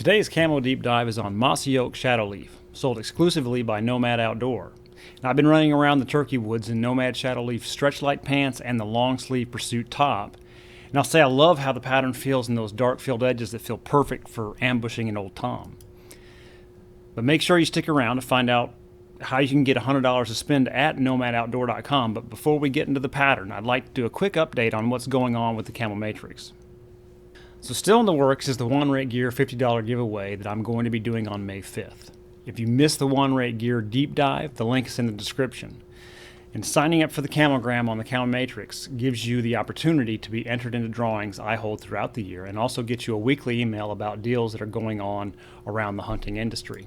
Today's Camo Deep Dive is on Mossy Oak Shadowleaf, sold exclusively by Nomad Outdoor. And I've been running around the turkey woods in Nomad Shadowleaf stretch light pants and the long sleeve Pursuit top. And I'll say I love how the pattern feels in those dark filled edges that feel perfect for ambushing an old tom. But make sure you stick around to find out how you can get $100 to spend at nomadoutdoor.com. But before we get into the pattern, I'd like to do a quick update on what's going on with the Camo Matrix. So still in the works is the One Rate Gear $50 giveaway that I'm going to be doing on May 5th. If you missed the One Rate Gear Deep Dive, the link is in the description. And signing up for the CamoGram on the Camo Matrix gives you the opportunity to be entered into drawings I hold throughout the year, and also gets you a weekly email about deals that are going on around the hunting industry.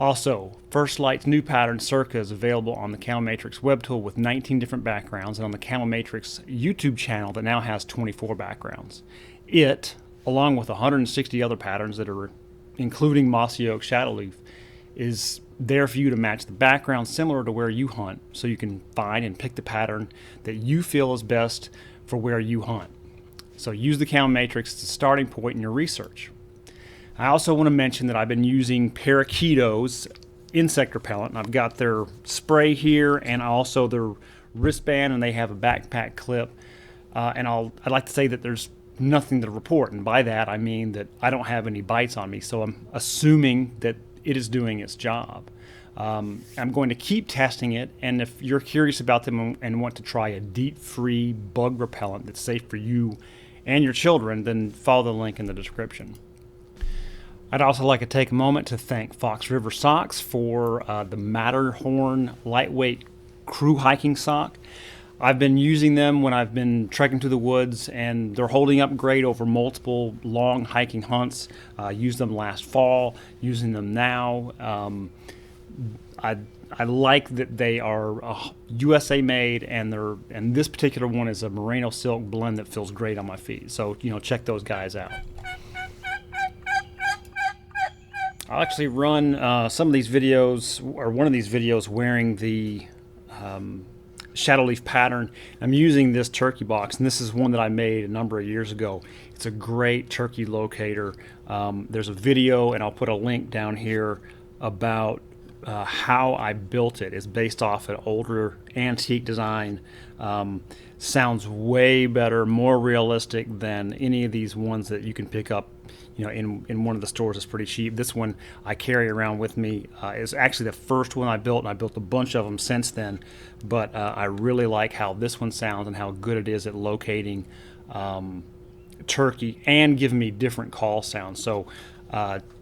Also, First Light's new pattern Circa is available on the Camo Matrix web tool with 19 different backgrounds, and on the Camo Matrix YouTube channel that now has 24 backgrounds. It, along with 160 other patterns that are including Mossy Oak Shadowleaf, is there for you to match the background similar to where you hunt, so you can find and pick the pattern that you feel is best for where you hunt. So use the Camo Matrix as a starting point in your research. I also want to mention that I've been using Parakeeto's insect repellent, and I've got their spray here and also their wristband, and they have a backpack clip. I'd like to say that there's nothing to report, and by that I mean that I don't have any bites on me, so I'm assuming that it is doing its job. I'm going to keep testing it, and if you're curious about them and want to try a DEET-free bug repellent that's safe for you and your children, then follow the link in the description. I'd also like to take a moment to thank Fox River Socks for the Matterhorn lightweight crew hiking sock. I've been using them when I've been trekking through the woods, and they're holding up great over multiple long hiking hunts. Used them last fall, using them now. I like that they are USA made, and this particular one is a merino silk blend that feels great on my feet. So check those guys out. I'll actually run some of these videos, or one of these videos, wearing the Shadowleaf pattern. I'm using this turkey box, and this is one that I made a number of years ago. It's a great turkey locator. There's a video, and I'll put a link down here about how I built it. It's based off an older antique design. Sounds way better, more realistic than any of these ones that you can pick up in one of the stores. Is pretty cheap. This one I carry around with me. Is actually the first one I built, and I built a bunch of them since then, but I really like how this one sounds and how good it is at locating turkey and giving me different call sounds. So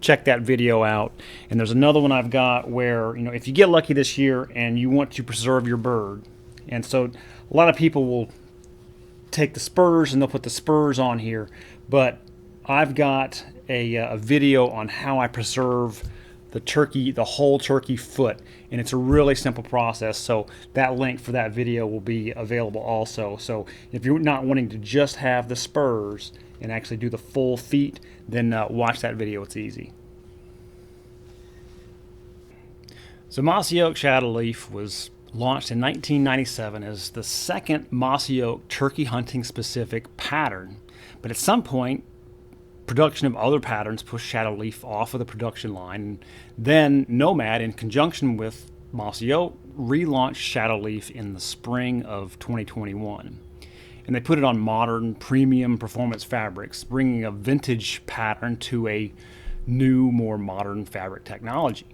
check that video out. And there's another one I've got where if you get lucky this year and you want to preserve your bird, and so a lot of people will take the spurs and they'll put the spurs on here, but I've got a video on how I preserve the whole turkey foot, and it's a really simple process. So that link for that video will be available also. So if you're not wanting to just have the spurs and actually do the full feet, then watch that video. It's easy. So Mossy Oak Shadowleaf was launched in 1997 as the second Mossy Oak turkey hunting specific pattern, but at some point production of other patterns pushed Shadowleaf off of the production line, and then Nomad, in conjunction with Mossy Oak, relaunched Shadowleaf in the spring of 2021. And they put it on modern premium performance fabrics, bringing a vintage pattern to a new, more modern fabric technology.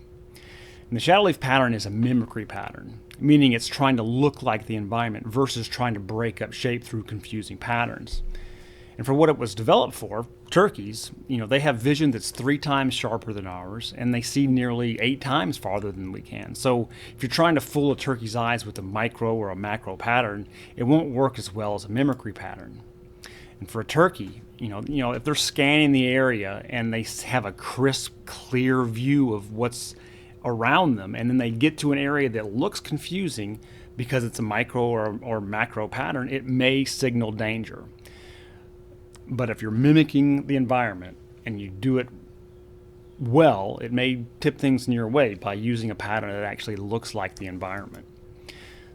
And the Shadowleaf pattern is a mimicry pattern, meaning it's trying to look like the environment versus trying to break up shape through confusing patterns. And for what it was developed for, turkeys, they have vision that's 3 times sharper than ours, and they see nearly 8 times farther than we can. So if you're trying to fool a turkey's eyes with a micro or a macro pattern, it won't work as well as a mimicry pattern. And for a turkey, if they're scanning the area and they have a crisp, clear view of what's around them, and then they get to an area that looks confusing because it's a micro or macro pattern, it may signal danger. But if you're mimicking the environment and you do it well, it may tip things in your way by using a pattern that actually looks like the environment.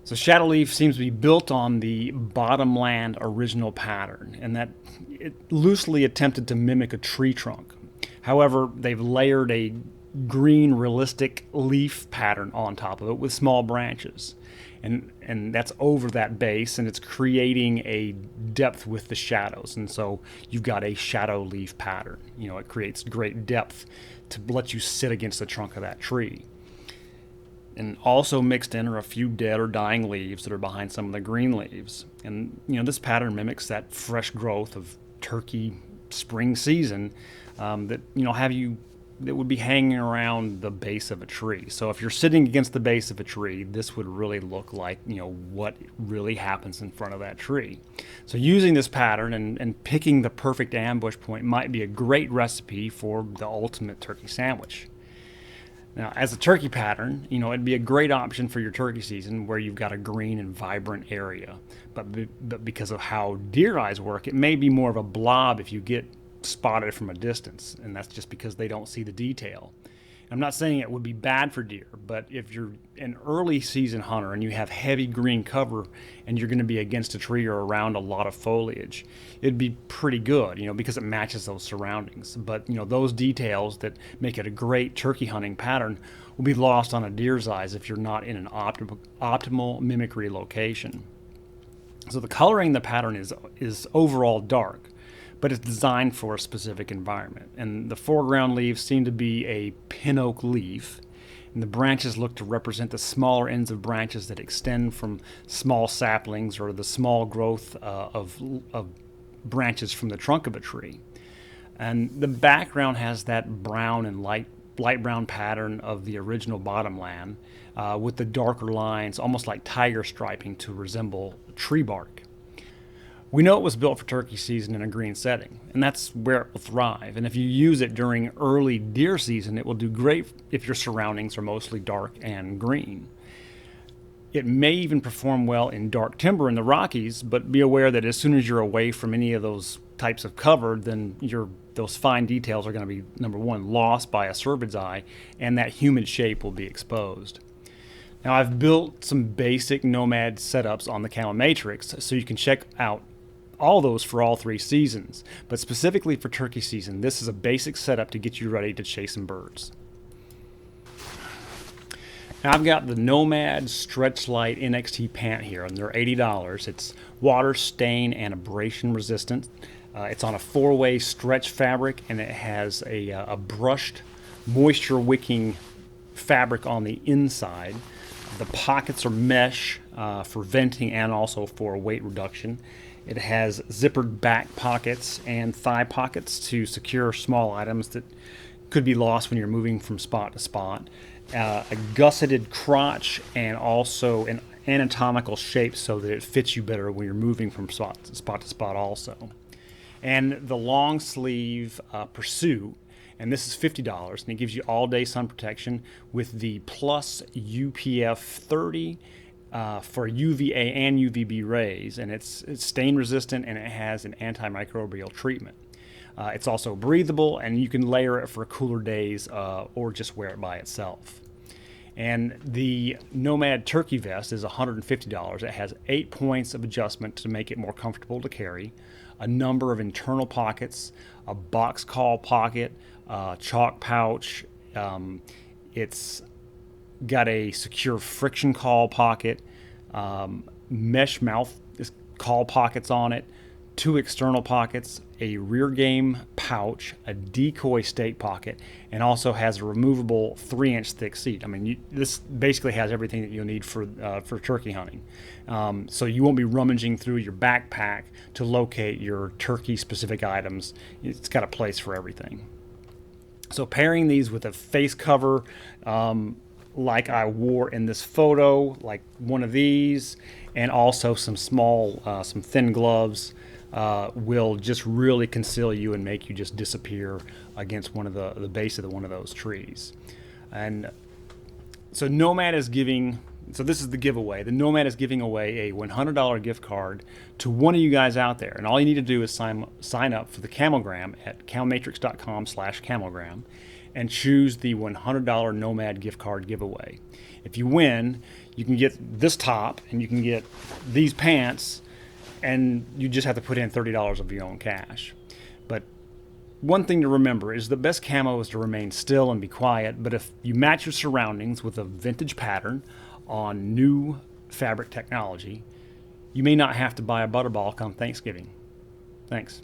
So Shadowleaf seems to be built on the Bottomland original pattern, and that it loosely attempted to mimic a tree trunk. However, they've layered a green realistic leaf pattern on top of it with small branches. And that's over that base, and it's creating a depth with the shadows. And so you've got a shadow leaf pattern. It creates great depth to let you sit against the trunk of that tree. And also mixed in are a few dead or dying leaves that are behind some of the green leaves. And this pattern mimics that fresh growth of turkey spring season that would be hanging around the base of a tree. So if you're sitting against the base of a tree, this would really look like what really happens in front of that tree. So using this pattern and picking the perfect ambush point might be a great recipe for the ultimate turkey sandwich. Now, as a turkey pattern, it'd be a great option for your turkey season where you've got a green and vibrant area. But because of how deer eyes work, it may be more of a blob if you get spotted from a distance, and that's just because they don't see the detail. I'm not saying it would be bad for deer, but if you're an early season hunter and you have heavy green cover and you're going to be against a tree or around a lot of foliage, it'd be pretty good, because it matches those surroundings. But those details that make it a great turkey hunting pattern will be lost on a deer's eyes if you're not in an optimal mimicry location. So the coloring in the pattern is overall dark, but it's designed for a specific environment. And the foreground leaves seem to be a pin oak leaf, and the branches look to represent the smaller ends of branches that extend from small saplings or the small growth of branches from the trunk of a tree. And the background has that brown and light brown pattern of the original bottomland with the darker lines, almost like tiger striping, to resemble tree bark. We know it was built for turkey season in a green setting, and that's where it will thrive. And if you use it during early deer season, it will do great if your surroundings are mostly dark and green. It may even perform well in dark timber in the Rockies, but be aware that as soon as you're away from any of those types of cover, then those fine details are going to be, number one, lost by a cervid's eye, and that humid shape will be exposed. Now, I've built some basic Nomad setups on the Camo Matrix, so you can check out all those for all 3 seasons, but specifically for turkey season, this is a basic setup to get you ready to chase some birds. Now I've got the Nomad Stretch Light NXT pant here, and they're $80. It's water, stain, and abrasion resistant. It's on a 4-way stretch fabric, and it has a brushed moisture wicking fabric on the inside. The pockets are mesh for venting and also for weight reduction. It has zippered back pockets and thigh pockets to secure small items that could be lost when you're moving from spot to spot. A gusseted crotch and also an anatomical shape so that it fits you better when you're moving from spot to spot also. And the long sleeve pursuit, and this is $50, and it gives you all-day sun protection with the plus UPF 30 for UVA and UVB rays, and it's stain resistant, and it has an antimicrobial treatment. It's also breathable, and you can layer it for cooler days or just wear it by itself. And the Nomad Turkey Vest is $150. It has 8 points of adjustment to make it more comfortable to carry, a number of internal pockets, a box call pocket, chalk pouch. It's got a secure friction call pocket, mesh mouth call pockets on it, 2 external pockets, a rear game pouch, a decoy stake pocket, and also has a removable 3-inch thick seat. I mean, this basically has everything that you'll need for turkey hunting. So you won't be rummaging through your backpack to locate your turkey-specific items. It's got a place for everything. So pairing these with a face cover, like I wore in this photo, like one of these, and also some some thin gloves, will just really conceal you and make you just disappear against one of the base of one of those trees. And so Nomad is giving, so this is the giveaway. The Nomad is giving away a $100 gift card to one of you guys out there. And all you need to do is sign up for the CamoGram at camomatrix.com/CamoGram and choose the $100 Nomad gift card giveaway. If you win, you can get this top and you can get these pants, and you just have to put in $30 of your own cash. But One thing to remember is the best camo is to remain still and be quiet, but if you match your surroundings with a vintage pattern on new fabric technology, you may not have to buy a butterball come Thanksgiving. Thanks.